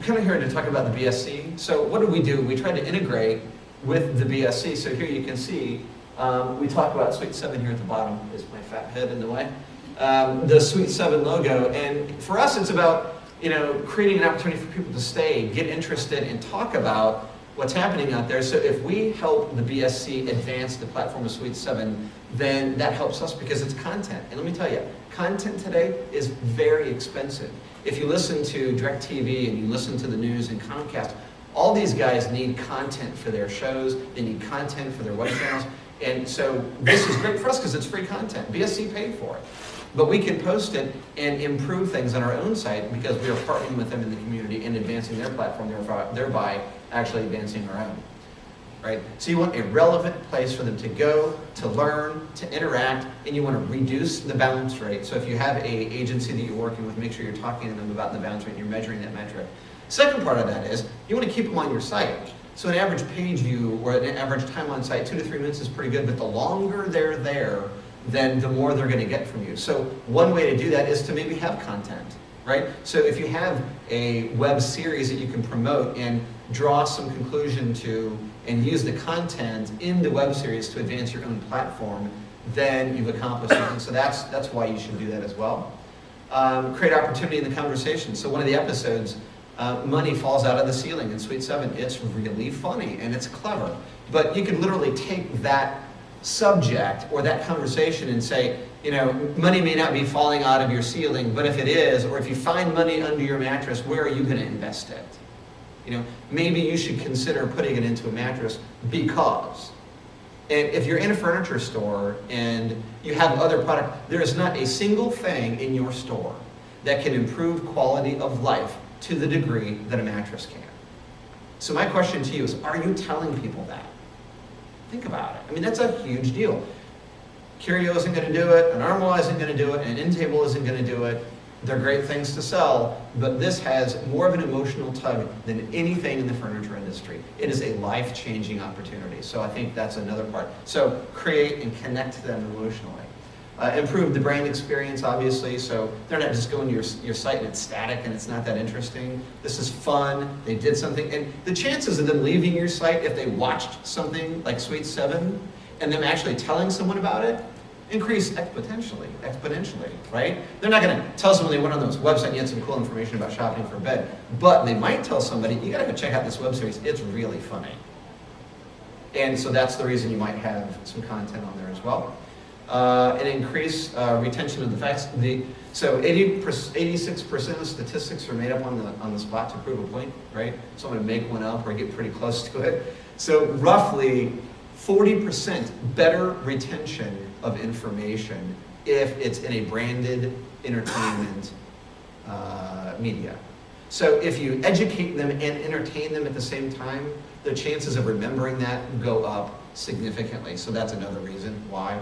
kind of here to talk about the BSC. So what do? We try to integrate with the BSC. So here you can see, we talk about Suite 7 here at the bottom. Is my fat head in the way? The Suite 7 logo. And for us, it's about creating an opportunity for people to stay, get interested, and talk about what's happening out there. So if we help the BSC advance the platform of Suite 7, then that helps us because it's content. And let me tell you, content today is very expensive. If you listen to DirecTV and you listen to the news and Comcast, all these guys need content for their shows, they need content for their web channels, and so this is great for us because it's free content. BSC paid for it. But we can post it and improve things on our own site because we are partnering with them in the community and advancing their platform, thereby actually advancing our own. Right? So you want a relevant place for them to go, to learn, to interact, and you want to reduce the bounce rate. So if you have an agency that you're working with, make sure you're talking to them about the bounce rate and you're measuring that metric. Second part of that is you want to keep them on your site. So an average page view or an average time on site, 2 to 3 minutes is pretty good, but the longer they're there, then the more they're going to get from you. So one way to do that is to maybe have content, right? So if you have a web series that you can promote and draw some conclusion to and use the content in the web series to advance your own platform, then you've accomplished something. So that's why you should do that as well. Create opportunity in the conversation. So one of the episodes, money falls out of the ceiling in Suite 7. It's really funny and it's clever. But you can literally take that subject or that conversation and say, money may not be falling out of your ceiling, but if it is, or if you find money under your mattress, where are you going to invest it? Maybe you should consider putting it into a mattress because. And if you're in a furniture store and you have other product, there is not a single thing in your store that can improve quality of life to the degree that a mattress can. So my question to you is, are you telling people that? Think about it. I mean, that's a huge deal. Curio isn't going to do it, an Armwell isn't going to do it, an Intable isn't going to do it. They're great things to sell, but this has more of an emotional tug than anything in the furniture industry. It is a life-changing opportunity. So I think that's another part. So create and connect them emotionally. Improve the brand experience, obviously, so they're not just going to your site and it's static and it's not that interesting. This is fun, they did something, and the chances of them leaving your site if they watched something like Suite 7 and them actually telling someone about it increase exponentially, right? They're not going to tell someone they went on those website and get some cool information about shopping for a bed, but they might tell somebody, you got to go check out this web series, it's really funny. And so that's the reason you might have some content on there as well. And increase retention of the facts. So 86% of statistics are made up on the spot to prove a point, right? So I'm going to make one up or get pretty close to it. So roughly 40% better retention of information if it's in a branded entertainment media. So if you educate them and entertain them at the same time, the chances of remembering that go up significantly. So that's another reason why.